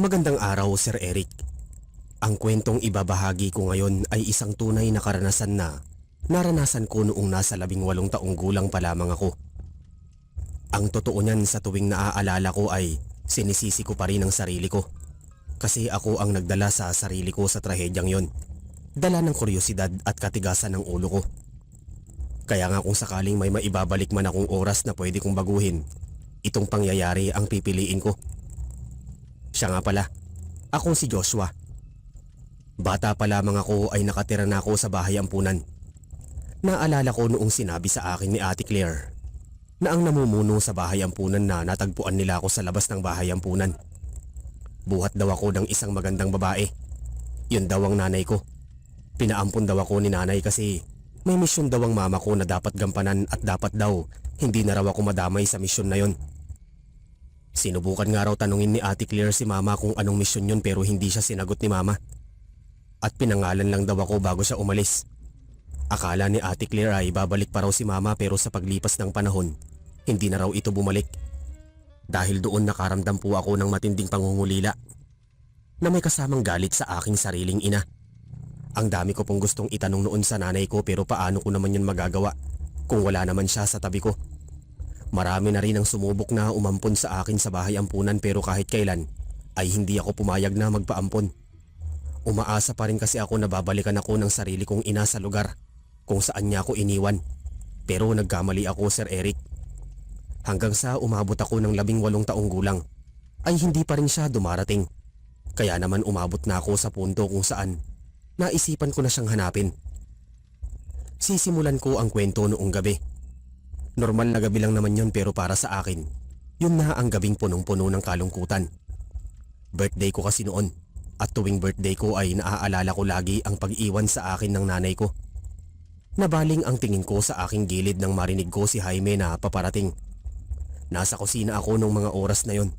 Magandang araw, Sir Eric. Ang kwentong ibabahagi ko ngayon ay isang tunay na karanasan na naranasan ko noong nasa 18 taong gulang pa lamang ako. Ang totoo niyan, sa tuwing naaalala ko ay sinisisi ko pa rin ang sarili ko. Kasi ako ang nagdala sa sarili ko sa trahedyang yon. Dala ng kuryosidad at katigasan ng ulo ko. Kaya nga kung sakaling may maibabalik man akong oras na pwede kong baguhin, itong pangyayari ang pipiliin ko. Siya nga pala, ako si Joshua. Bata pa lamang ako ay nakatira na ako sa bahay ampunan. Naalala ko noong sinabi sa akin ni Ate Claire na ang namumuno sa bahay ampunan na natagpuan nila ako sa labas ng bahay ampunan. Buhat daw ako ng isang magandang babae. Yun daw ang nanay ko. Pinaampun daw ako ni nanay kasi may misyon daw ang mama ko na dapat gampanan at dapat daw hindi na raw ako madamay sa misyon na yon. Sinubukan nga raw tanungin ni Ate Claire si mama kung anong misyon yun pero hindi siya sinagot ni mama. At pinangalan lang daw ako bago siya umalis. Akala ni Ate Claire ay babalik pa raw si mama pero sa paglipas ng panahon, hindi na raw ito bumalik. Dahil doon nakaramdam po ako ng matinding pangungulila na may kasamang galit sa aking sariling ina. Ang dami ko pong gustong itanong noon sa nanay ko pero paano ko naman yun magagawa kung wala naman siya sa tabi ko. Marami na rin ang sumubok na umampon sa akin sa bahay ampunan pero kahit kailan ay hindi ako pumayag na magpaampon. Umaasa pa rin kasi ako na babalikan ako ng sarili kong ina sa lugar kung saan niya ako iniwan. Pero nagkamali ako, Sir Eric. Hanggang sa umabot ako ng 18 taong gulang ay hindi pa rin siya dumarating. Kaya naman umabot na ako sa punto kung saan naisipan ko na siyang hanapin. Sisimulan ko ang kwento noong gabi. Normal na gabi lang naman yun pero para sa akin, yun na ang gabing punong-puno ng kalungkutan. Birthday ko kasi noon at tuwing birthday ko ay naaalala ko lagi ang pag-iwan sa akin ng nanay ko. Nabaling ang tingin ko sa aking gilid nang marinig ko si Jaime na paparating. Nasa kusina ako nung mga oras na yon.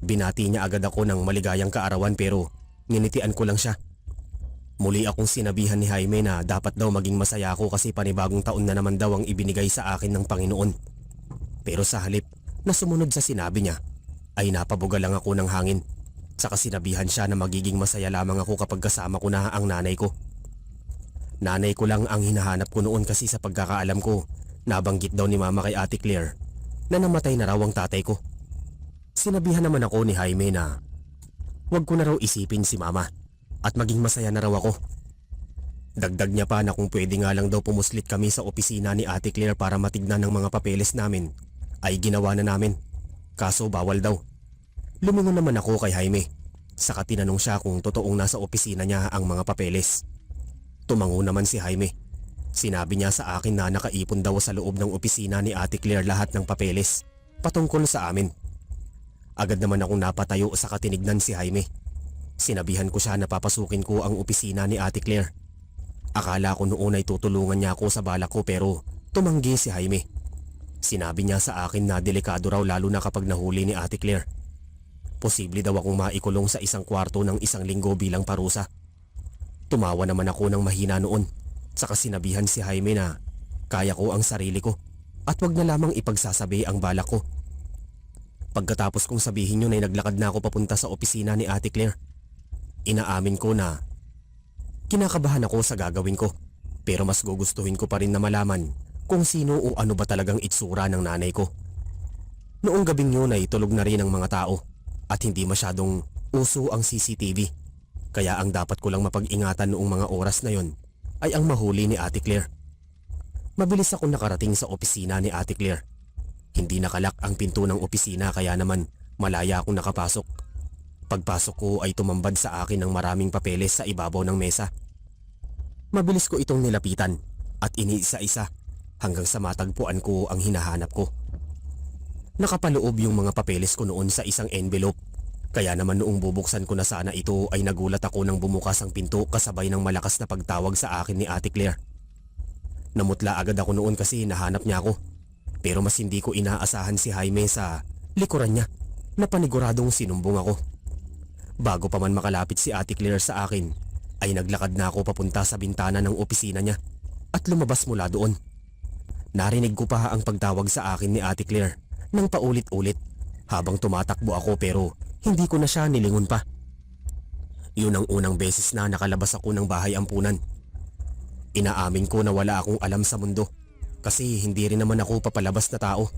Binati niya agad ako ng maligayang kaarawan pero nginitian ko lang siya. Muli akong sinabihan ni Jaime na dapat daw maging masaya ako kasi panibagong taon na naman daw ang ibinigay sa akin ng Panginoon. Pero sa halip na sumunod sa sinabi niya ay napabuga lang ako ng hangin. Saka sinabihan siya na magiging masaya lamang ako kapag kasama ko na ang nanay ko. Nanay ko lang ang hinahanap ko noon kasi sa pagkakaalam ko, nabanggit daw ni mama kay Ate Claire na namatay na raw ang tatay ko. Sinabihan naman ako ni Jaime na wag ko na raw isipin si mama at maging masaya na raw ako. Dagdag niya pa na kung pwede nga lang daw pumuslit kami sa opisina ni Ate Claire para matignan ng mga papeles namin ay ginawa na namin. Kaso bawal daw. Lumingon naman ako kay Jaime. Saka tinanong siya kung totoong nasa opisina niya ang mga papeles. Tumango naman si Jaime. Sinabi niya sa akin na nakaipon daw sa loob ng opisina ni Ate Claire lahat ng papeles patungkol sa amin. Agad naman akong napatayo sa katinignan si Jaime. Sinabihan ko siya na papasukin ko ang opisina ni Ate Claire. Akala ko noon ay tutulungan niya ako sa balak ko pero tumanggi si Jaime. Sinabi niya sa akin na delikado raw lalo na kapag nahuli ni Ate Claire. Posible daw akong maikulong sa isang kwarto ng 1 linggo bilang parusa. Tumawa naman ako ng mahina noon. Saka sinabihan si Jaime na kaya ko ang sarili ko at wag na lamang ipagsasabi ang balak ko. Pagkatapos kong sabihin yun ay naglakad na ako papunta sa opisina ni Ate Claire. Inaamin ko na kinakabahan ako sa gagawin ko pero mas gugustuhin ko pa rin na malaman kung sino o ano ba talagang itsura ng nanay ko. Noong gabing yun ay tulog na rin ang mga tao at hindi masyadong uso ang CCTV. Kaya ang dapat ko lang mapag-ingatan noong mga oras na yon ay ang mahuli ni Ate Claire. Mabilis akong nakarating sa opisina ni Ate Claire. Hindi nakalak ang pinto ng opisina kaya naman malaya akong nakapasok. Pagpasok ko ay tumambad sa akin ng maraming papeles sa ibabaw ng mesa. Mabilis ko itong nilapitan at iniisa-isa hanggang sa matagpuan ko ang hinahanap ko. Nakapaloob yung mga papeles ko noon sa isang envelope. Kaya naman noong bubuksan ko na sana ito ay nagulat ako nang bumukas ang pinto kasabay ng malakas na pagtawag sa akin ni Ate Claire. Namutla agad ako noon kasi nahanap niya ako. Pero mas hindi ko inaasahan si Jaime sa likuran niya na paniguradong sinumbong ako. Bago pa man makalapit si Ate Claire sa akin ay naglakad na ako papunta sa bintana ng opisina niya at lumabas mula doon. Narinig ko pa ang pagtawag sa akin ni Ate Claire nang paulit-ulit habang tumatakbo ako pero hindi ko na siya nilingon pa. Yun ang unang beses na nakalabas ako ng bahay ampunan. Inaamin ko na wala akong alam sa mundo kasi hindi rin naman ako papalabas na tao.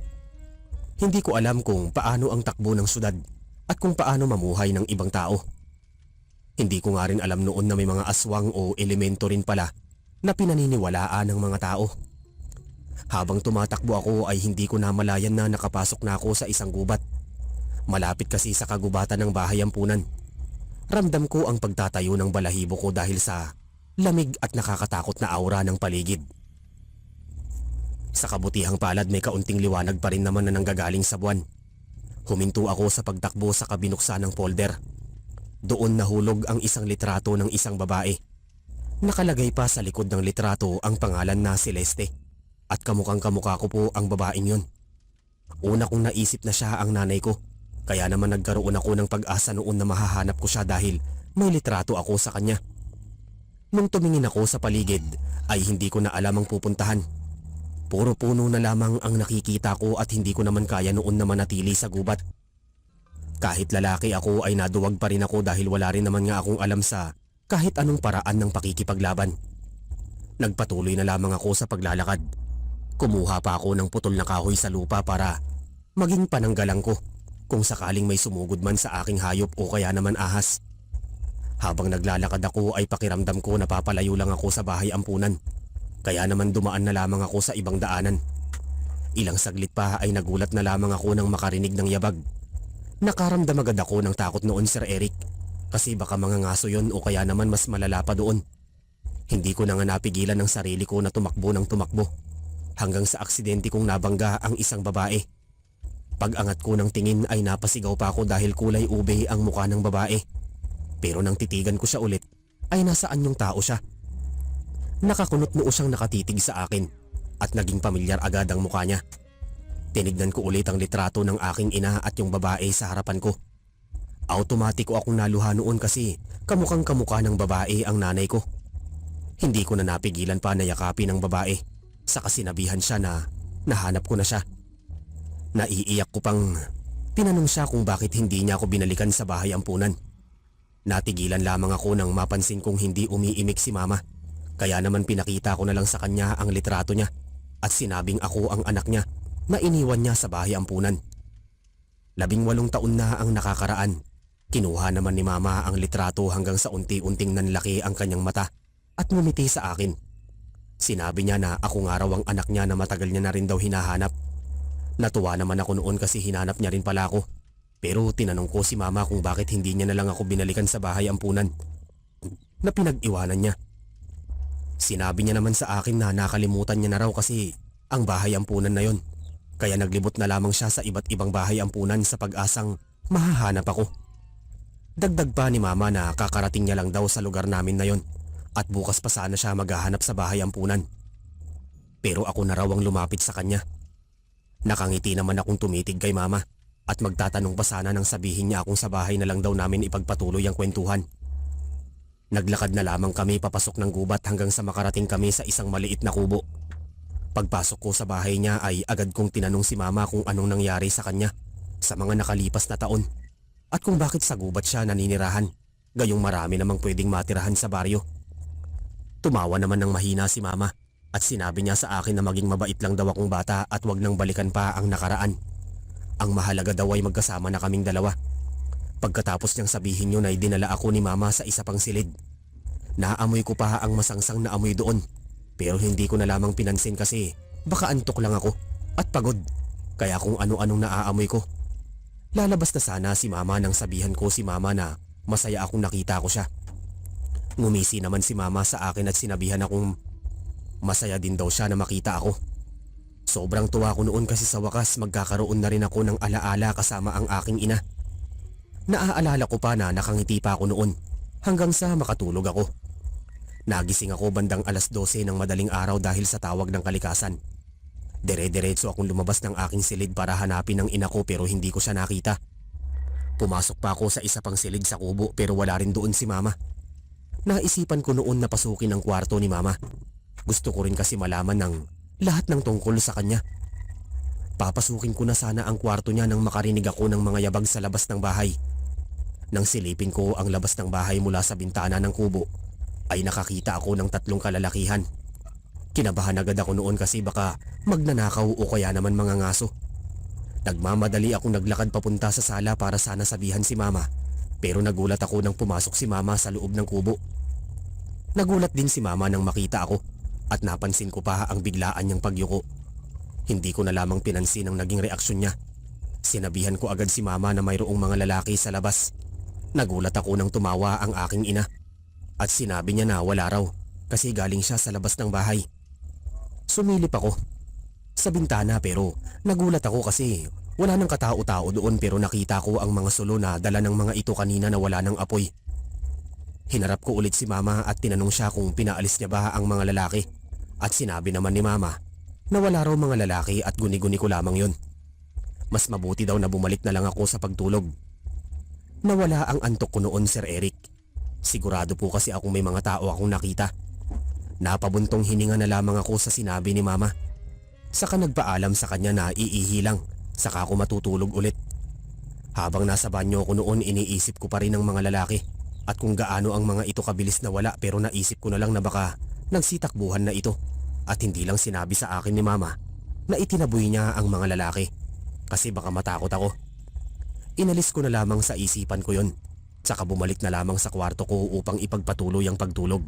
Hindi ko alam kung paano ang takbo ng syudad at kung paano mamuhay ng ibang tao. Hindi ko nga rin alam noon na may mga aswang o elemento rin pala na pinaniniwalaan ng mga tao. Habang tumatakbo ako ay hindi ko namalayan na nakapasok na ako sa isang gubat. Malapit kasi sa kagubatan ng bahay ampunan. Ramdam ko ang pagtatayo ng balahibo ko dahil sa lamig at nakakatakot na aura ng paligid. Sa kabutihang palad may kaunting liwanag pa rin naman na nanggagaling sa buwan. Huminto ako sa pagtakbo sa kabinuksan ng folder. Doon nahulog ang isang litrato ng isang babae. Nakalagay pa sa likod ng litrato ang pangalan na Celeste at kamukhang kamukha ko po ang babaeng yun. Una kong naisip na siya ang nanay ko. Kaya naman nagkaroon ako ng pag-asa noon na mahahanap ko siya dahil may litrato ako sa kanya. Nung tumingin ako sa paligid ay hindi ko na alam ang pupuntahan. Puro puno na lamang ang nakikita ko at hindi ko naman kaya noon na manatili sa gubat. Kahit lalaki ako ay naduwag pa rin ako dahil wala rin naman nga akong alam sa kahit anong paraan ng pakikipaglaban. Nagpatuloy na lamang ako sa paglalakad. Kumuha pa ako ng putol na kahoy sa lupa para maging pananggalang ko kung sakaling may sumugod man sa aking hayop o kaya naman ahas. Habang naglalakad ako ay pakiramdam ko napapalayo lang ako sa bahay ampunan. Kaya naman dumaan na lamang ako sa ibang daanan. Ilang saglit pa ay nagulat na lamang ako nang makarinig ng yabag. Nakaramdam agad ako ng takot noon, Sir Eric. Kasi baka mga ngaso yon o kaya naman mas malala pa doon. Hindi ko na nga napigilan ng sarili ko na tumakbo ng tumakbo. Hanggang sa aksidente kong nabangga ang isang babae. Pag-angat ko ng tingin ay napasigaw pa ako dahil kulay ube ang mukha ng babae. Pero nang titigan ko siya ulit ay nasaan yung tao siya. Nakakunot noo siyang nakatitig sa akin at naging pamilyar agad ang mukha niya. Tinignan ko ulit ang litrato ng aking ina at yung babae sa harapan ko. Automatiko akong naluha noon kasi kamukhang kamukha ng babae ang nanay ko. Hindi ko na napigilan pa na yakapin ng babae sa kasinabihan siya na nahanap ko na siya. Naiiyak ko pang tinanong siya kung bakit hindi niya ako binalikan sa bahay ampunan. Natigilan lamang ako nang mapansin kong hindi umiimik si mama. Kaya naman pinakita ko na lang sa kanya ang litrato niya at sinabing ako ang anak niya na iniwan niya sa bahay ampunan. 18 taon na ang nakakaraan. Kinuha naman ni mama ang litrato hanggang sa unti-unting nanlaki ang kanyang mata at ngumiti sa akin. Sinabi niya na ako nga raw ang anak niya na matagal niya na rin daw hinahanap. Natuwa naman ako noon kasi hinanap niya rin pala ako. Pero tinanong ko si mama kung bakit hindi niya na lang ako binalikan sa bahay ampunan na pinag-iwanan niya. Sinabi niya naman sa akin na nakalimutan niya na raw kasi ang bahay ampunan na yon. Kaya naglibot na lamang siya sa iba't ibang bahay ampunan sa pag-asang mahahanap ako. Dagdag pa ni mama na kakarating niya lang daw sa lugar namin na yon at bukas pa sana siya maghahanap sa bahay ampunan. Pero ako na raw ang lumapit sa kanya. Nakangiti naman akong tumitig kay mama at magtatanong pa sana nang sabihin niya akong sa bahay na lang daw namin ipagpatuloy ang kwentuhan. Naglakad na lamang kami papasok ng gubat hanggang sa makarating kami sa isang maliit na kubo. Pagpasok ko sa bahay niya ay agad kong tinanong si mama kung anong nangyari sa kanya sa mga nakalipas na taon at kung bakit sa gubat siya naninirahan, gayong marami namang pwedeng matirahan sa baryo. Tumawa naman ng mahina si mama at sinabi niya sa akin na maging mabait lang daw akong bata at wag nang balikan pa ang nakaraan. Ang mahalaga daw ay magkasama na kaming dalawa. Pagkatapos niyang sabihin yun ay dinala ako ni mama sa isa pang silid. Naamoy ko pa ang masangsang na amoy doon pero hindi ko na lamang pinansin kasi baka antok lang ako at pagod kaya kung ano-anong naaamoy ko. Lalabas na sana si mama nang sabihan ko si mama na masaya akong nakita ko siya. Ngumisi naman si mama sa akin at sinabihan akong masaya din daw siya na makita ako. Sobrang tuwa ko noon kasi sa wakas magkakaroon na rin ako ng alaala kasama ang aking ina. Naaalala ko pa na nakangiti pa ako noon hanggang sa makatulog ako. Nagising ako bandang 12:00 ng madaling araw dahil sa tawag ng kalikasan. Dire-diretso akong lumabas ng aking silid para hanapin ang ina ko pero hindi ko siya nakita. Pumasok pa ako sa isa pang silid sa kubo pero wala rin doon si mama. Naisipan ko noon na pasukin ang kwarto ni mama. Gusto ko rin kasi malaman ng lahat ng tungkol sa kanya. Papasukin ko na sana ang kwarto niya nang makarinig ako ng mga yabag sa labas ng bahay. Nang silipin ko ang labas ng bahay mula sa bintana ng kubo, ay nakakita ako ng 3 kalalakihan. Kinabahan agad ako noon kasi baka magnanakaw o kaya naman mga ngaso. Nagmamadali akong naglakad papunta sa sala para sana sabihan si mama, pero nagulat ako nang pumasok si mama sa loob ng kubo. Nagulat din si mama nang makita ako at napansin ko pa ang biglaan niyang pagyuko. Hindi ko na lamang pinansin ang naging reaksyon niya. Sinabihan ko agad si mama na mayroong mga lalaki sa labas. Nagulat ako nang tumawa ang aking ina at sinabi niya na wala raw kasi galing siya sa labas ng bahay. Sumilip ako sa bintana pero nagulat ako kasi wala nang katao-tao doon, pero nakita ko ang mga sulo na dala ng mga ito kanina na wala ng apoy. Hinarap ko ulit si mama at tinanong siya kung pinaalis niya ba ang mga lalaki, at sinabi naman ni mama na wala raw mga lalaki at guni-guni ko lamang yon. Mas mabuti daw na bumalik na lang ako sa pagtulog. Nawala ang antok ko noon, Sir Eric. Sigurado po kasi akong may mga tao akong nakita. Napabuntong hininga na lamang ako sa sinabi ni mama. Saka nagpaalam sa kanya na iihi lang, saka ako matutulog ulit. Habang nasa banyo ko noon, iniisip ko pa rin ang mga lalaki at kung gaano ang mga ito kabilis na wala, pero naisip ko na lang na baka nagsitakbuhan na ito at hindi lang sinabi sa akin ni mama na itinaboy niya ang mga lalaki kasi baka matakot ako. Inalis ko na lamang sa isipan ko yon, saka bumalik na lamang sa kwarto ko upang ipagpatuloy ang pagtulog.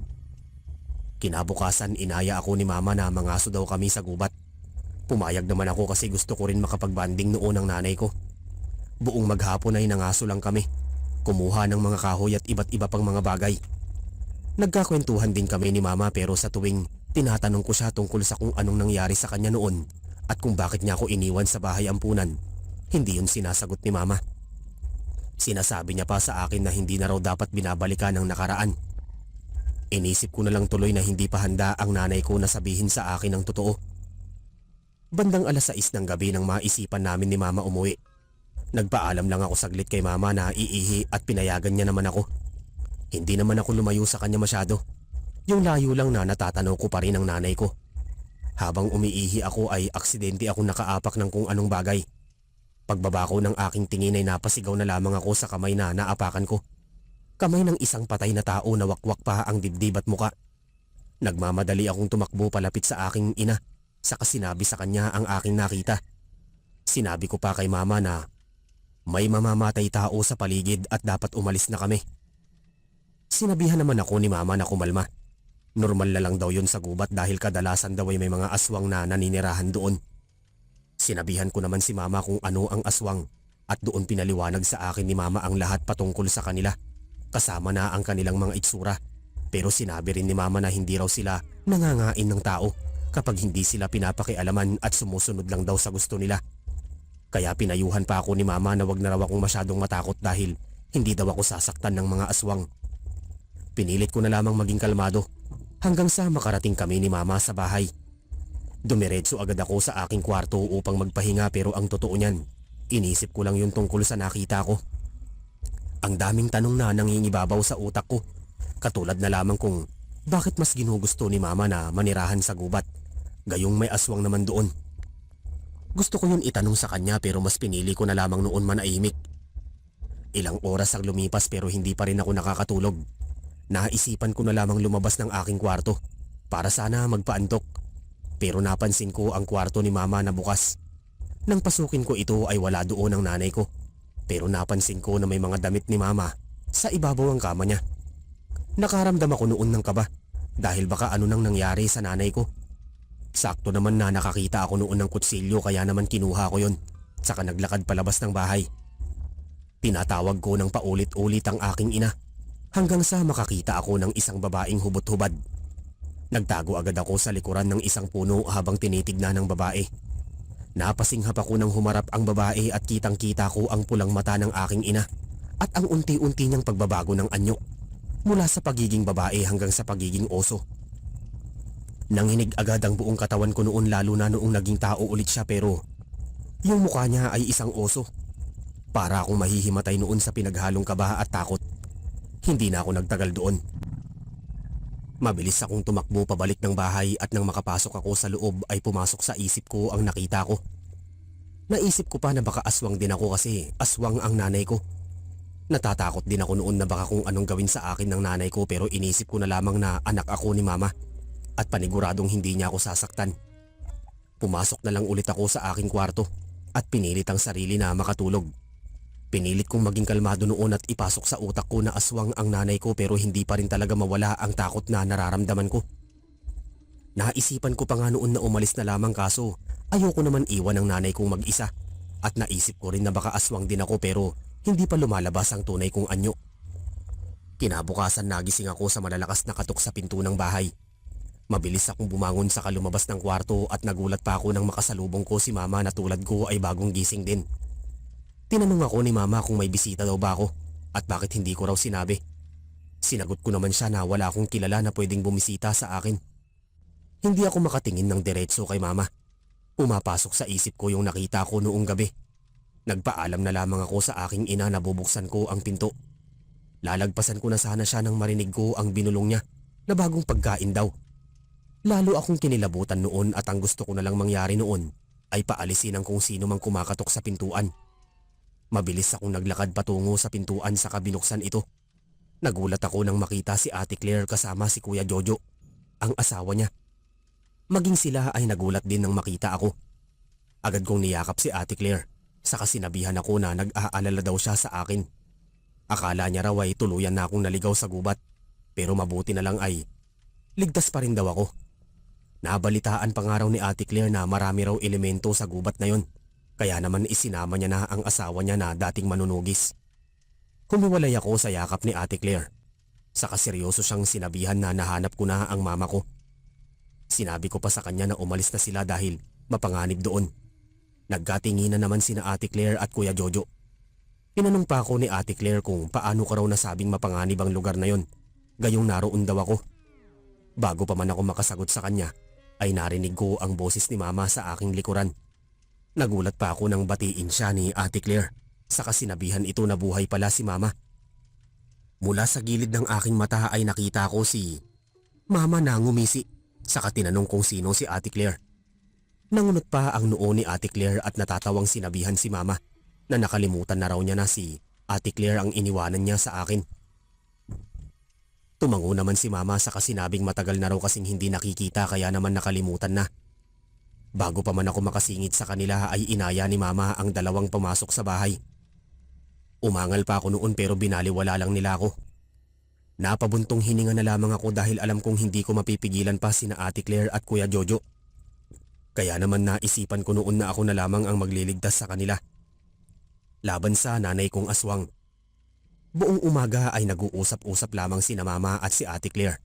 Kinabukasan, inaya ako ni mama na mangaso daw kami sa gubat. Pumayag naman ako kasi gusto ko rin makapagbanding noon ang nanay ko. Buong maghapon ay nangaso lang kami, kumuha ng mga kahoy at iba't iba pang mga bagay. Nagkakwentuhan din kami ni mama, pero sa tuwing tinatanong ko siya tungkol sa kung anong nangyari sa kanya noon at kung bakit niya ako iniwan sa bahay ampunan, hindi yun sinasagot ni mama. Sinasabi niya pa sa akin na hindi na raw dapat binabalikan ang nakaraan. Inisip ko na lang tuloy na hindi pa handa ang nanay ko na sabihin sa akin ang totoo. Bandang 6:00 ng gabi nang maisipan namin ni mama umuwi. Nagpaalam lang ako saglit kay mama na iihi at pinayagan niya naman ako. Hindi naman ako lumayo sa kanya masyado. Yung layo lang na natatanaw ko pa rin ang nanay ko. Habang umiihi ako ay aksidente akong nakaapak ng kung anong bagay. Pagbaba ko ng aking tingin ay napasigaw na lamang ako sa kamay na naapakan ko. Kamay ng isang patay na tao na wakwak pa ang dibdib at muka. Nagmamadali akong tumakbo palapit sa aking ina, saka sinabi sa kanya ang aking nakita. Sinabi ko pa kay mama na may mamamatay tao sa paligid at dapat umalis na kami. Sinabihan naman ako ni mama na kumalma. Normal na lang daw yun sa gubat dahil kadalasan daw ay may mga aswang na naninirahan doon. Sinabihan ko naman si mama kung ano ang aswang at doon pinaliwanag sa akin ni mama ang lahat patungkol sa kanila, kasama na ang kanilang mga itsura. Pero sinabi rin ni mama na hindi raw sila nangangain ng tao kapag hindi sila pinapakialaman at sumusunod lang daw sa gusto nila. Kaya pinayuhan pa ako ni mama na wag na raw akong masyadong matakot dahil hindi daw ako sasaktan ng mga aswang. Pinilit ko na lamang maging kalmado hanggang sa makarating kami ni mama sa bahay. Dumiretso agad ako sa aking kwarto upang magpahinga, pero ang totoo niyan, inisip ko lang yung tungkol sa nakita ko. Ang daming tanong na nangingibabaw sa utak ko, katulad na lamang kung bakit mas ginugusto ni mama na manirahan sa gubat, gayong may aswang naman doon. Gusto ko yun itanong sa kanya pero mas pinili ko na lamang noon manahimik. Ilang oras ang lumipas pero hindi pa rin ako nakakatulog. Naisipan ko na lamang lumabas ng aking kwarto para sana magpaantok. Pero napansin ko ang kwarto ni mama na bukas. Nang pasukin ko ito ay wala doon ang nanay ko. Pero napansin ko na may mga damit ni mama sa ibabaw ang kama niya. Nakaramdam ako noon ng kaba dahil baka ano nang nangyari sa nanay ko. Sakto naman na nakakita ako noon ng kutsilyo, kaya naman kinuha ko yon, saka naglakad palabas ng bahay. Tinatawag ko ng paulit-ulit ang aking ina hanggang sa makakita ako ng isang babaeng hubot-hubad. Nagtago agad ako sa likuran ng isang puno habang tinitignan ng babae. Napasinghap ako nang humarap ang babae at kitang-kita ko ang pulang mata ng aking ina at ang unti-unti niyang pagbabago ng anyo mula sa pagiging babae hanggang sa pagiging oso. Nanginig agad ang buong katawan ko noon, lalo na noong naging tao ulit siya, pero yung mukha niya ay isang oso. Para akong mahihimatay noon sa pinaghalong kaba at takot. Hindi na ako nagtagal doon. Mabilis akong tumakbo pabalik ng bahay at nang makapasok ako sa loob ay pumasok sa isip ko ang nakita ko. Naisip ko pa na baka aswang din ako kasi aswang ang nanay ko. Natatakot din ako noon na baka kung anong gawin sa akin ng nanay ko, pero inisip ko na lamang na anak ako ni mama at paniguradong hindi niya ako sasaktan. Pumasok na lang ulit ako sa aking kwarto at pinilit ang sarili na makatulog. Pinilit kong maging kalmado noon at ipasok sa utak ko na aswang ang nanay ko, pero hindi pa rin talaga mawala ang takot na nararamdaman ko. Naisipan ko pa nga noon na umalis na lamang, kaso ayoko naman iwan ang nanay kong mag-isa, at naisip ko rin na baka aswang din ako, pero hindi pa lumalabas ang tunay kong anyo. Kinabukasan nagising ako sa malalakas na katok sa pinto ng bahay. Mabilis akong bumangon sa lumabas ng kwarto at nagulat pa ako nang makasalubong ko si mama na tulad ko ay bagong gising din. Tinanong ako ni mama kung may bisita daw ba ako at bakit hindi ko raw sinabi. Sinagot ko naman siya na wala akong kilala na pwedeng bumisita sa akin. Hindi ako makatingin ng diretso kay mama. Pumapasok sa isip ko yung nakita ko noong gabi. Nagpaalam na lamang ako sa aking ina na bubuksan ko ang pinto. Lalagpasan ko na sana siya nang marinig ko ang binulong niya na bagong pagkain daw. Lalo akong kinilabutan noon at ang gusto ko na lang mangyari noon ay paalisin ang kung sino mang kumakatok sa pintuan. Mabilis akong naglakad patungo sa pintuan saka binuksan ito. Nagulat ako nang makita si Ate Claire kasama si Kuya Jojo, ang asawa niya. Maging sila ay nagulat din nang makita ako. Agad kong niyakap si Ate Claire, saka sinabihan ako na nag-aalala daw siya sa akin. Akala niya raw ay tuluyan na akong naligaw sa gubat, pero mabuti na lang ay ligtas pa rin daw ako. Nabalitaan pa nga raw ni Ate Claire na marami raw elemento sa gubat na yon, kaya naman isinama niya na ang asawa niya na dating manunugis. Humiwalay ako sa yakap ni Ate Claire, saka seryoso siyang sinabihan na nahanap ko na ang mama ko. Sinabi ko pa sa kanya na umalis na sila dahil mapanganib doon. Nagkatinginan naman sina Ate Claire at Kuya Jojo. Tinanong pa ako ni Ate Claire kung paano ko raw nasabing mapanganib ang lugar na yon, gayong naroon daw ako. Bago pa man ako makasagot sa kanya, ay narinig ko ang boses ni mama sa aking likuran. Nagulat pa ako nang batiin siya ni Ate Claire, saka sinabihan ito na buhay pala si mama. Mula sa gilid ng aking mata ay nakita ko si mama na ngumisi, saka tinanong kung sino si Ate Claire. Nangunot pa ang noo ni Ate Claire at natatawang sinabihan si mama na nakalimutan na raw niya na si Ate Claire ang iniwanan niya sa akin. Tumango naman si mama saka sinabing matagal na raw kasing hindi nakikita kaya naman nakalimutan na. Bago pa man ako makasingit sa kanila ay inaya ni mama ang dalawang pumasok sa bahay. Umangal pa ako noon pero binaliwala lang nila ako. Napabuntong hininga na lamang ako dahil alam kong hindi ko mapipigilan pa sina Ate Claire at Kuya Jojo. Kaya naman naisipan ko noon na ako na lamang ang magliligtas sa kanila. Laban sa nanay kong aswang. Buong umaga ay nag-uusap-usap lamang sina mama at si Ate Claire,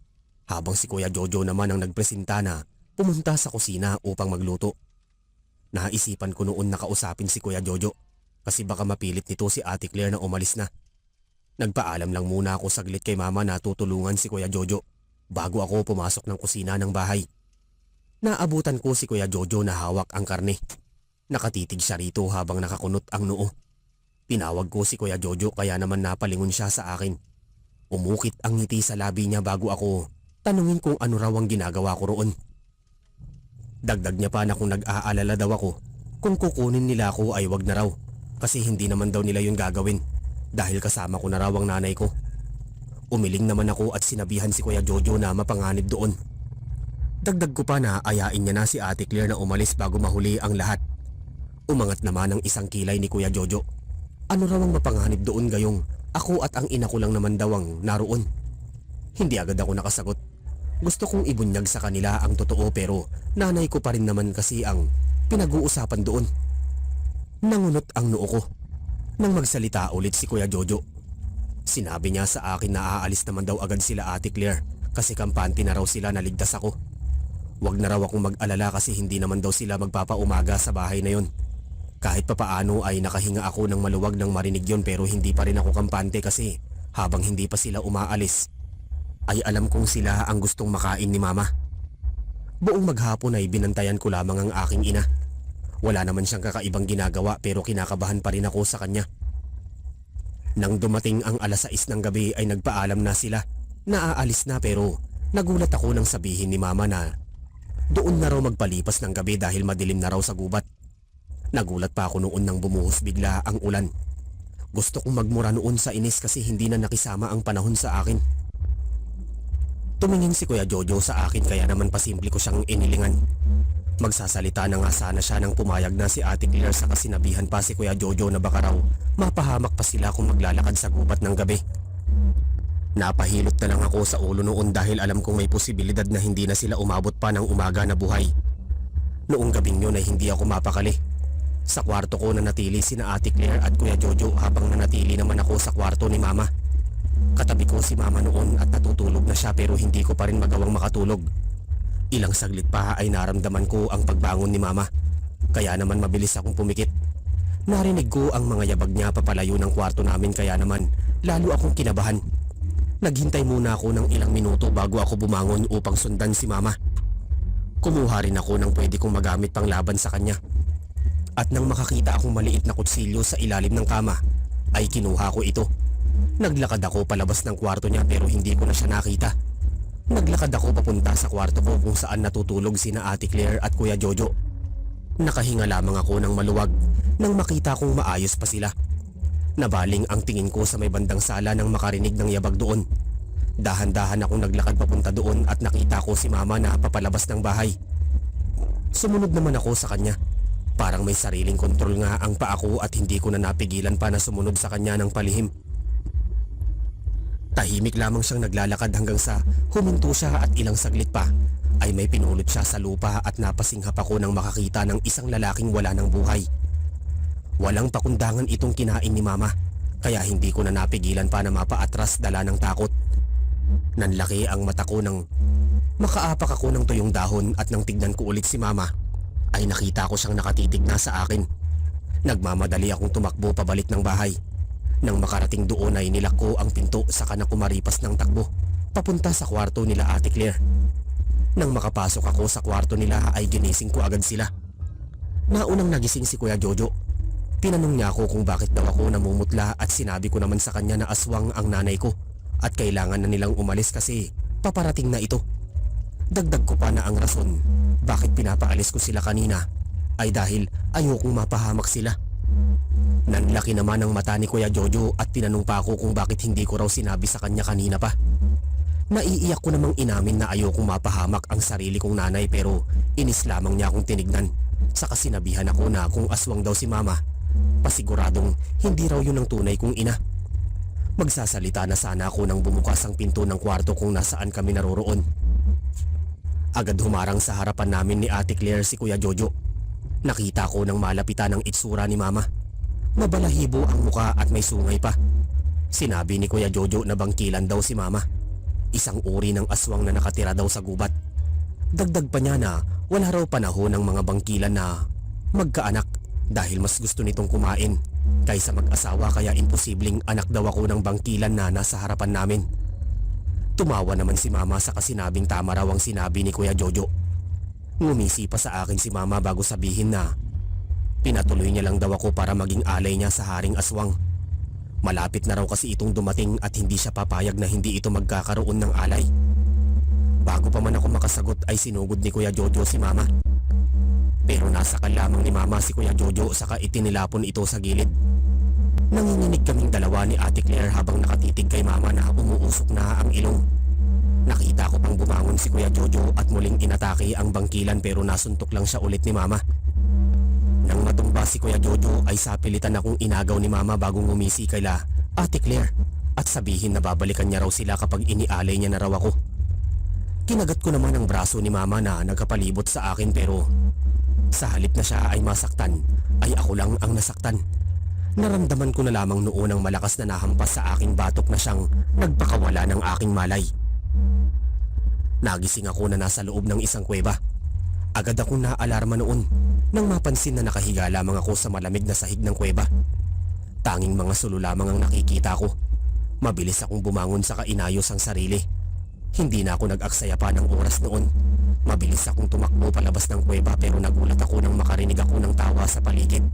habang si Kuya Jojo naman ang nagpresenta na pumunta sa kusina upang magluto. Naisipan ko noon na kausapin si Kuya Jojo kasi baka mapilit nito si Ate Claire na umalis na. Nagpaalam lang muna ako saglit kay mama na tutulungan si Kuya Jojo bago ako pumasok ng kusina ng bahay. Naabutan ko si Kuya Jojo na hawak ang karne. Nakatitig siya rito habang nakakunot ang noo. Tinawag ko si Kuya Jojo kaya naman napalingon siya sa akin. Umukit ang ngiti sa labi niya bago ako tanungin kung ano raw ang ginagawa ko roon. Dagdag niya pa na kung nag-aalala daw ako kung kukunin nila ako ay wag na raw kasi hindi naman daw nila yun gagawin dahil kasama ko na raw ang nanay ko. Umiling naman ako at sinabihan si Kuya Jojo na mapanganib doon. Dagdag ko pa na ayain niya na si Ate Claire na umalis bago mahuli ang lahat. Umangat naman ang isang kilay ni Kuya Jojo. Ano raw ang mapanganib doon gayong ako at ang ina ko lang naman daw ang naroon? Hindi agad ako nakasagot. Gusto kong ibunyag sa kanila ang totoo pero nanay ko pa rin naman kasi ang pinag-uusapan doon. Nangunot ang noo ko nang magsalita ulit si Kuya Jojo. Sinabi niya sa akin na aalis naman daw agad sila Ate Claire kasi kampante na raw sila na ligtas ako. Wag na raw akong mag-alala kasi hindi naman daw sila magpapaumaga sa bahay na yon. Kahit papaano ay nakahinga ako ng maluwag nang marinig yon pero hindi pa rin ako kampante kasi habang hindi pa sila umaalis ay alam kong sila ang gustong makain ni mama. Buong maghapon ay binantayan ko lamang ang aking ina. Wala naman siyang kakaibang ginagawa pero kinakabahan pa rin ako sa kanya. Nang dumating ang alas 6 ng gabi ay nagpaalam na sila na aalis na pero nagulat ako nang sabihin ni mama na doon na raw magpalipas ng gabi dahil madilim na raw sa gubat. Nagulat pa ako noon nang bumuhos bigla ang ulan. Gusto kong magmura noon sa inis kasi hindi na nakisama ang panahon sa akin. Tumingin si Kuya Jojo sa akin kaya naman pasimple ko siyang inilingan. Magsasalita na nga sana siya nang pumayag na si Ate Claire sa kasinabihan pa si Kuya Jojo na baka raw mapahamak pa sila kung maglalakad sa gubat ng gabi. Napahilot na lang ako sa ulo noon dahil alam kong may posibilidad na hindi na sila umabot pa ng umaga na buhay. Noong gabing yun ay hindi ako mapakali. Sa kwarto ko nanatili sina Ate Claire at Kuya Jojo habang nanatili naman ako sa kwarto ni Mama. Katabi ko si Mama noon at natutulog na siya pero hindi ko pa rin magawang makatulog. Ilang saglit pa ay naramdaman ko ang pagbangon ni Mama. Kaya naman mabilis akong pumikit. Narinig ko ang mga yabag niya papalayo ng kwarto namin kaya naman lalo akong kinabahan. Naghintay muna ako ng ilang minuto bago ako bumangon upang sundan si Mama. Kumuha rin ako ng pwede kong magamit pang laban sa kanya. At nang makakita akong maliit na kutsilyo sa ilalim ng kama, ay kinuha ko ito. Naglakad ako palabas ng kwarto niya pero hindi ko na siya nakita. Naglakad ako papunta sa kwarto ko kung saan natutulog sina Ate Claire at Kuya Jojo. Nakahinga lamang ako ng maluwag nang makita kong maayos pa sila. Nabaling ang tingin ko sa may bandang sala nang makarinig ng yabag doon. Dahan-dahan akong naglakad papunta doon at nakita ko si Mama na papalabas ng bahay. Sumunod naman ako sa kanya. Parang may sariling kontrol nga ang paa ko at hindi ko na napigilan pa na sumunod sa kanya ng palihim. Tahimik lamang siyang naglalakad hanggang sa huminto siya at ilang saglit pa ay may pinulot siya sa lupa at napasinghap ako nang makakita ng isang lalaking wala ng buhay. Walang pakundangan itong kinain ni Mama kaya hindi ko na napigilan pa na mapaatras dala ng takot. Nanlaki ang mata ko nang makaapak ako ng tuyong dahon at nang tignan ko ulit si Mama ay nakita ko siyang nakatitig na sa akin. Nagmamadali akong tumakbo pabalik ng bahay. Nang makarating doon ay nilak ko ang pinto saka na kumaripas ng takbo papunta sa kwarto nila Ate Claire. Nang makapasok ako sa kwarto nila ay ginising ko agad sila. Naunang nagising si Kuya Jojo. Tinanong niya ako kung bakit daw ako namumutla at sinabi ko naman sa kanya na aswang ang nanay ko at kailangan na nilang umalis kasi paparating na ito. Dagdag ko pa na ang rason bakit pinapaalis ko sila kanina ay dahil ayokong mapahamak sila. Nanlaki naman ang mata ni Kuya Jojo at tinanong pa ako kung bakit hindi ko raw sinabi sa kanya kanina pa. Naiiyak ko namang inamin na ayokong mapahamak ang sarili kong nanay pero inis lamang niya akong tinignan. Saka sinabihan ako na kung aswang daw si Mama, pasiguradong hindi raw yun ang tunay kong ina. Magsasalita na sana ako nang bumukas ang pinto ng kwarto kung nasaan kami naroroon. Agad humarang sa harapan namin ni Ate Claire si Kuya Jojo. Nakita ko nang malapitan ang itsura ni Mama. Mabalahibo ang muka at may sungay pa. Sinabi ni Kuya Jojo na bangkilan daw si Mama. Isang uri ng aswang na nakatira daw sa gubat. Dagdag pa niya na wala raw panahon ng mga bangkilan na magkaanak dahil mas gusto nitong kumain kaysa mag-asawa kaya imposibleng anak daw ako ng bangkilan na nasa harapan namin. Tumawa naman si Mama sa kasinabing tama raw ang sinabi ni Kuya Jojo. Ngumisi pa sa akin si Mama bago sabihin na pinatuloy niya lang daw ako para maging alay niya sa haring aswang. Malapit na raw kasi itong dumating at hindi siya papayag na hindi ito magkakaroon ng alay. Bago pa man ako makasagot ay sinugod ni Kuya Jojo si Mama. Pero nasakal lamang ni Mama si Kuya Jojo saka itinilapon ito sa gilid. Nanginginig kaming dalawa ni Ate Claire habang nakatitig kay Mama na umuusok na ang ilong. Nakita ko pang bumangon si Kuya Jojo at muling inatake ang bangkilan pero nasuntok lang siya ulit ni Mama. Nang matumba si Kuya Jojo ay sapilitan akong inagaw ni Mama bago ngumisi kaila Ate Claire at sabihin na babalikan niya raw sila kapag inialay niya na raw ako. Kinagat ko naman ang braso ni Mama na nagkapalibot sa akin pero sa halip na siya ay masaktan ay ako lang ang nasaktan. Naramdaman ko na lamang noon ang malakas na nahampas sa aking batok na siyang nagpakawala ng aking malay. Nagising ako na nasa loob ng isang kuweba. Agad akong naalarma noon nang mapansin na nakahiga lamang ako sa malamig na sahig ng kuweba. Tanging mga sulo lamang ang nakikita ko. Mabilis akong bumangon sa kainayos ang sarili. Hindi na ako nag-aksaya pa ng oras noon. Mabilis akong tumakbo palabas ng kuweba pero nagulat ako nang makarinig ako ng tawa sa paligid.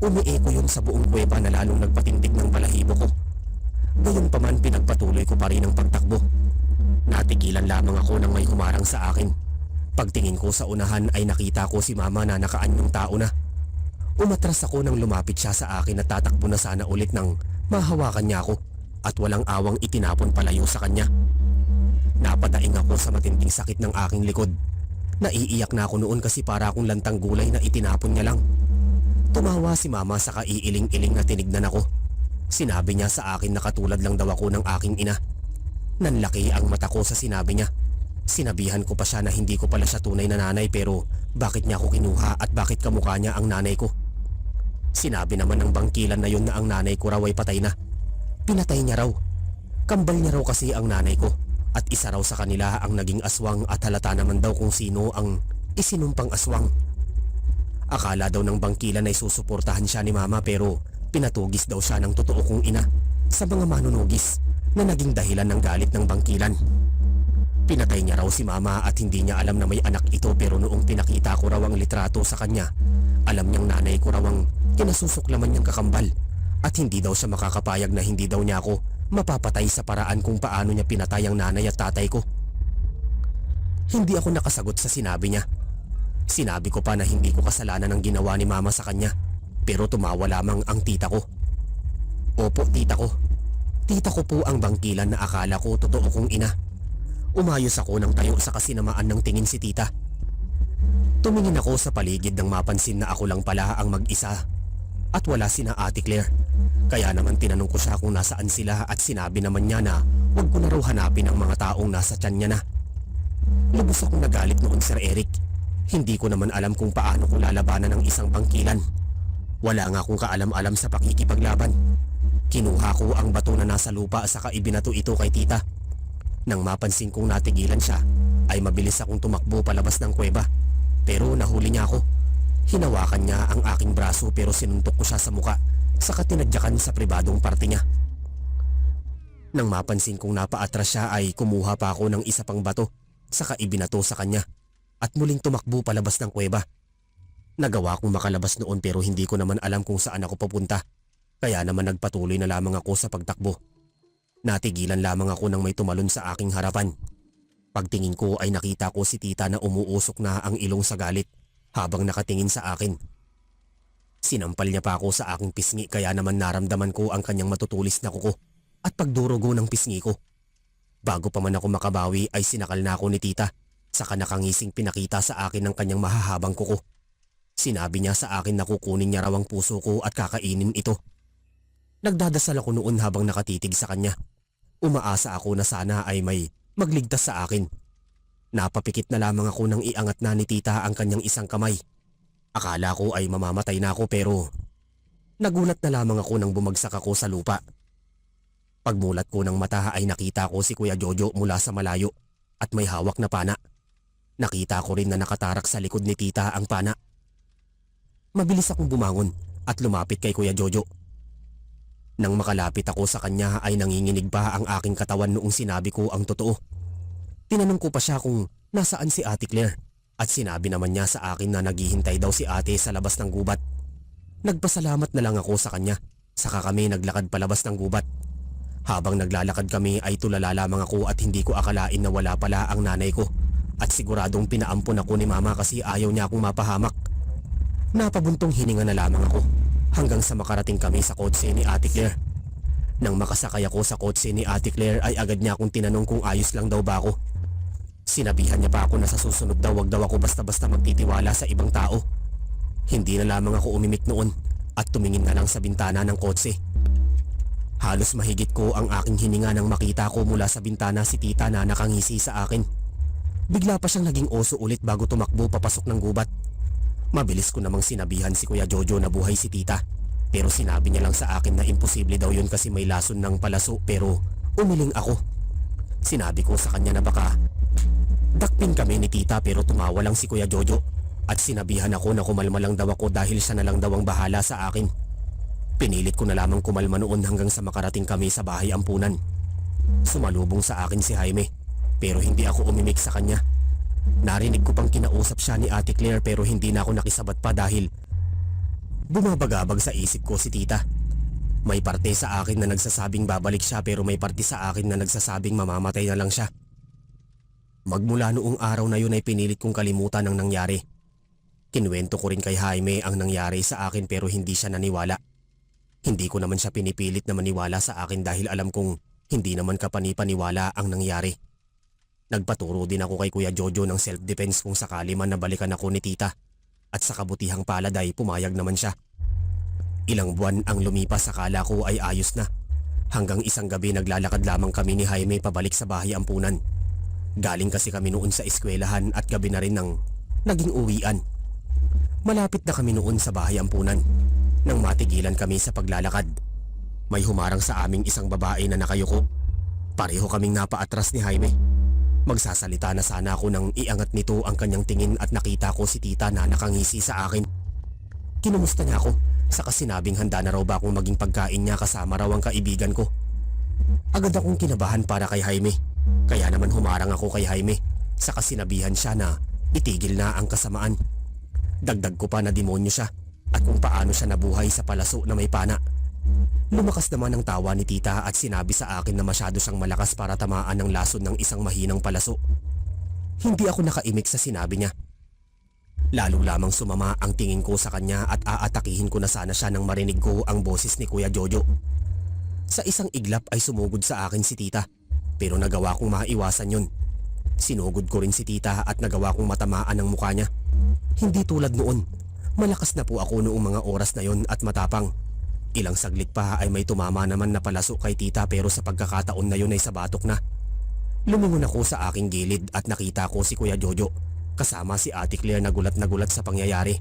Umieko yun sa buong kuweba na lalong nagpatindig ng balahibo ko. Gayunpaman pinagpatuloy ko pa rin ang pagtakbo. Natigilan lamang ako nang may humarang sa akin. Pagtingin ko sa unahan ay nakita ko si Mama na nakaanyong tao na. Umatras ako nang lumapit siya sa akin at tatakbo na sana ulit nang mahawakan niya ako at walang awang itinapon palayo sa kanya. Napadaing ako sa matinding sakit ng aking likod. Naiiyak na ako noon kasi para akong lantang gulay na itinapon niya lang. Tumawa si mama sa kaiiling-iling na tinignan ako. Sinabi niya sa akin na katulad lang daw ako ng aking ina. Nanlaki ang mata ko sa sinabi niya. Sinabihan ko pa siya na hindi ko pala siya tunay na nanay pero bakit niya ako kinuha at bakit kamukha niya ang nanay ko. Sinabi naman ng bangkilan na yun na ang nanay ko raw ay patay na. Pinatay niya raw. Kambal niya raw kasi ang nanay ko at isa raw sa kanila ang naging aswang at halata naman daw kung sino ang isinumpang aswang. Akala daw ng bangkilan ay susuportahan siya ni mama pero pinatugis daw siya ng totoo kong ina sa mga manunugis na naging dahilan ng galit ng bangkilan. Pinatay niya raw si mama at hindi niya alam na may anak ito pero noong pinakita ko raw ang litrato sa kanya, alam niyang nanay ko raw ang kinasusuklaman niyang kakambal at hindi daw siya makakapayag na hindi daw niya ako mapapatay sa paraan kung paano niya pinatay ang nanay at tatay ko. Hindi ako nakasagot sa sinabi niya. Sinabi ko pa na hindi ko kasalanan ang ginawa ni mama sa kanya pero tumawa lamang ang tita ko. Opo, tita ko. Tita ko po ang bangkilan na akala ko totoo kong ina. Umayos ako ng tayo sa kasinamaan ng tingin si tita. Tumingin ako sa paligid nang mapansin na ako lang pala ang mag-isa at wala sina Ate Claire. Kaya naman tinanong ko siya kung nasaan sila at sinabi naman niya na huwag ko na raw hanapin ang mga taong nasa tiyan niya na. Lubos akong nagalit noon, Sir Eric. Hindi ko naman alam kung paano ko lalabanan ng isang bangkilan. Wala nga akong kaalam-alam sa pakikipaglaban. Kinuha ko ang bato na nasa lupa saka ibinato ito kay tita. Nang mapansin kong natigilan siya, ay mabilis akong tumakbo palabas ng kuweba. Pero nahuli niya ako. Hinawakan niya ang aking braso pero sinuntok ko siya sa muka, saka tinadyakan sa pribadong parte niya. Nang mapansin kong napaatras siya ay kumuha pa ako ng isa pang bato, saka ibinato sa kanya at muling tumakbo palabas ng kuweba. Nagawa kong makalabas noon pero hindi ko naman alam kung saan ako papunta. Kaya naman nagpatuloy na lamang ako sa pagtakbo. Natigilan lamang ako nang may tumalon sa aking harapan. Pagtingin ko ay nakita ko si tita na umuusok na ang ilong sa galit habang nakatingin sa akin. Sinampal niya pa ako sa aking pisngi kaya naman naramdaman ko ang kanyang matutulis na kuko at pagdurugo ng pisngi ko. Bago pa man ako makabawi ay sinakal na ako ni tita, saka nakangising pinakita sa akin ang kanyang mahahabang kuko. Sinabi niya sa akin na kukunin niya raw ang puso ko at kakainin ito. Nagdadasal ako noon habang nakatitig sa kanya. Umaasa ako na sana ay may magligtas sa akin. Napapikit na lamang ako nang iangat na ni tita ang kanyang isang kamay. Akala ko ay mamamatay na ako pero nagulat na lamang ako nang bumagsak ako sa lupa. Pagmulat ko ng mata ay nakita ko si Kuya Jojo mula sa malayo at may hawak na pana. Nakita ko rin na nakatarak sa likod ni tita ang pana. Mabilis akong bumangon at lumapit kay Kuya Jojo. Nang makalapit ako sa kanya ay nanginginig pa ang aking katawan noong sinabi ko ang totoo. Tinanong ko pa siya kung nasaan si Ate Claire at sinabi naman niya sa akin na naghihintay daw si ate sa labas ng gubat. Nagpasalamat na lang ako sa kanya, saka kami naglakad palabas ng gubat. Habang naglalakad kami ay tulala lamang ako at hindi ko akalain na wala pala ang nanay ko at siguradong pinaampon ako ni mama kasi ayaw niya akong mapahamak. Napabuntong hininga na lamang ako hanggang sa makarating kami sa kotse ni Ate Claire. Nang makasakay ako sa kotse ni Ate Claire ay agad niya akong tinanong kung ayos lang daw ba ako. Sinabihan niya pa ako na sa susunod daw wag daw ako basta-basta magtitiwala sa ibang tao. Hindi na lamang ako umimik noon at tumingin na lang sa bintana ng kotse. Halos mahigit ko ang aking hininga nang makita ko mula sa bintana si tita na nakangisi sa akin. Bigla pa siyang naging oso ulit bago tumakbo papasok ng gubat. Mabilis ko namang sinabihan si Kuya Jojo na buhay si tita. Pero sinabi niya lang sa akin na imposible daw yun kasi may lason ng palaso pero umiling ako. Sinabi ko sa kanya na baka dakpin kami ni tita pero tumawa lang si Kuya Jojo. At sinabihan ako na kumalma lang daw ako dahil siya na lang daw ang bahala sa akin. Pinilit ko na lamang kumalma noon hanggang sa makarating kami sa bahay ampunan. Sumalubong sa akin si Jaime pero hindi ako umimik sa kanya. Narinig ko pang kinausap siya ni Ate Claire pero hindi na ako nakisabat pa dahil bumabagabag sa isip ko si tita. May parte sa akin na nagsasabing babalik siya pero may parte sa akin na nagsasabing mamamatay na lang siya. Magmula noong araw na yun ay pinilit kong kalimutan ang nangyari. Kinuwento ko rin kay Jaime ang nangyari sa akin pero hindi siya naniwala. Hindi ko naman siya pinipilit na maniwala sa akin dahil alam kong hindi naman kapani-paniwala ang nangyari. Nagpaturo din ako kay Kuya Jojo ng self-defense kung sakali man nabalikan ako ni tita at sa kabutihang palad ay pumayag naman siya. Ilang buwan ang lumipas, akala ko ay ayos na. Hanggang isang gabi naglalakad lamang kami ni Jaime pabalik sa bahay ampunan. Galing kasi kami noon sa eskwelahan at gabi na rin ng naging uwian. Malapit na kami noon sa bahay ampunan nang matigilan kami sa paglalakad. May humarang sa aming isang babae na nakayuko. Pareho kaming napaatras ni Jaime. Magsasalita na sana ako nang iangat nito ang kanyang tingin at nakita ko si tita na nakangisi sa akin. Kinumusta niya ako, saka sinabing handa na raw ba akong maging pagkain niya kasama raw ang kaibigan ko. Agad akong kinabahan para kay Jaime, kaya naman humarang ako kay Jaime, saka sinabihan siya na itigil na ang kasamaan. Dagdag ko pa na demonyo siya at kung paano siya nabuhay sa palaso na may pana. Lumakas naman ang tawa ni tita at sinabi sa akin na masyado siyang malakas para tamaan ng lason ng isang mahinang palaso. Hindi ako nakaimik sa sinabi niya. Lalo lamang sumama ang tingin ko sa kanya at aatakihin ko na sana siya nang marinig ko ang boses ni Kuya Jojo. Sa isang iglap ay sumugod sa akin si tita, pero nagawa kong maiwasan yun. Sinugod ko rin si tita at nagawa kong matamaan ang mukha niya. Hindi tulad noon, malakas na po ako noong mga oras na yon at matapang. Ilang saglit pa ay may tumama naman na palaso kay tita pero sa pagkakataon na yun ay sabatok na. Lumingon ako sa aking gilid at nakita ko si Kuya Jojo kasama si Ate Claire na gulat sa pangyayari.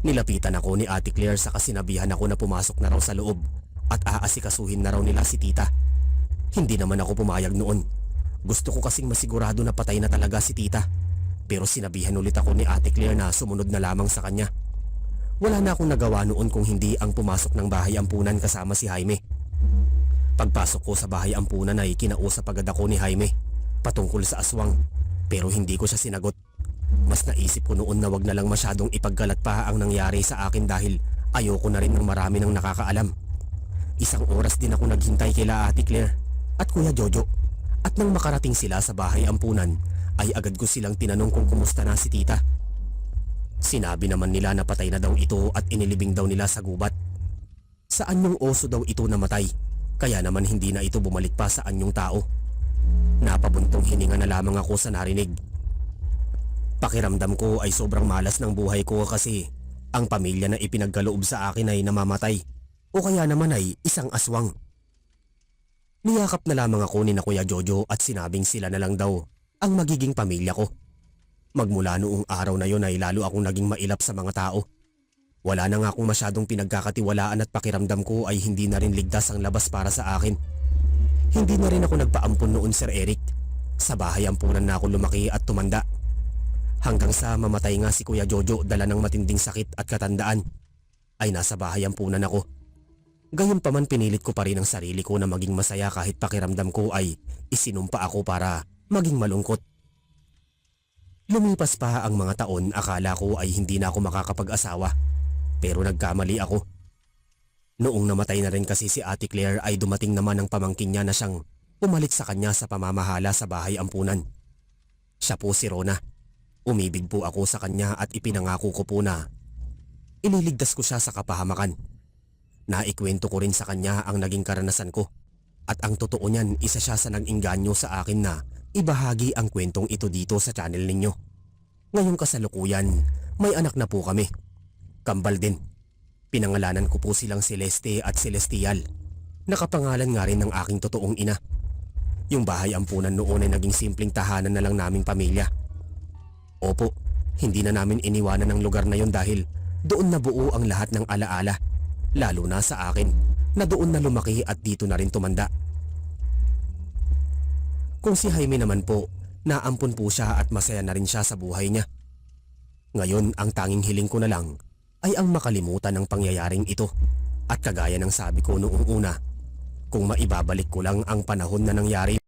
Nilapitan ako ni Ate Claire sa kasinabihan ako na pumasok na raw sa loob at aasikasuhin na raw nila si tita. Hindi naman ako pumayag noon. Gusto ko kasing masigurado na patay na talaga si tita. Pero sinabihan ulit ako ni Ate Claire na sumunod na lamang sa kanya. Wala na akong nagawa noon kung hindi ang pumasok ng bahay ampunan kasama si Jaime. Pagpasok ko sa bahay ampunan ay kinausap agad ako ni Jaime patungkol sa aswang, pero hindi ko siya sinagot. Mas naisip ko noon na wag na lang masyadong ipagkalat pa ang nangyari sa akin dahil ayoko na rin ng marami ng nakakaalam. Isang oras din ako naghintay kila Ate Claire at Kuya Jojo, at nang makarating sila sa bahay ampunan ay agad ko silang tinanong kung kumusta na si tita. Sinabi naman nila na patay na daw ito at inilibing daw nila sa gubat. Sa anyong oso daw ito namatay, kaya naman hindi na ito bumalik pa sa anyong tao. Napabuntong hininga na lamang ako sa narinig. Pakiramdam ko ay sobrang malas ng buhay ko kasi ang pamilya na ipinagkaloob sa akin ay namamatay o kaya naman ay isang aswang. Niyakap na lamang ako ni na Kuya Jojo at sinabing sila na lang daw ang magiging pamilya ko. Magmula noong araw na yon ay lalo akong naging mailap sa mga tao. Wala na nga akong masyadong pinagkakatiwalaan at pakiramdam ko ay hindi na rin ligtas ang labas para sa akin. Hindi na rin ako nagpaampon noon, Sir Eric. Sa bahay ampunan na ako lumaki at tumanda. Hanggang sa mamatay nga si Kuya Jojo dala ng matinding sakit at katandaan, ay nasa bahay ampunan ako. Gayunpaman pinilit ko pa rin ang sarili ko na maging masaya kahit pakiramdam ko ay isinumpa ako para maging malungkot. Lumipas pa ang mga taon, akala ko ay hindi na ako makakapag-asawa, pero nagkamali ako. Noong namatay na rin kasi si Ate Claire ay dumating naman ang pamangkin niya na siyang pumalit sa kanya sa pamamahala sa bahay ampunan. Siya po si Rona. Umibig po ako sa kanya at ipinangako ko po na ililigtas ko siya sa kapahamakan. Naikwento ko rin sa kanya ang naging karanasan ko, at ang totoo niyan, isa siya sa nag-inganyo sa akin na ibahagi ang kwentong ito dito sa channel ninyo. Ngayong kasalukuyan, may anak na po kami. Kambal din. Pinangalanan ko po silang Celeste at Celestial. Nakapangalan nga rin ng aking totoong ina. Yung bahay ampunan noon ay naging simpleng tahanan na lang naming pamilya. Opo, hindi na namin iniwanan ang lugar na yon dahil doon nabuo ang lahat ng alaala, lalo na sa akin na doon na lumaki at dito na rin tumanda. Kung si Jaime naman po, naampun po siya at masaya na rin siya sa buhay niya. Ngayon ang tanging hiling ko na lang ay ang makalimutan ng pangyayaring ito, at kagaya ng sabi ko noong una, kung maibabalik ko lang ang panahon na nangyari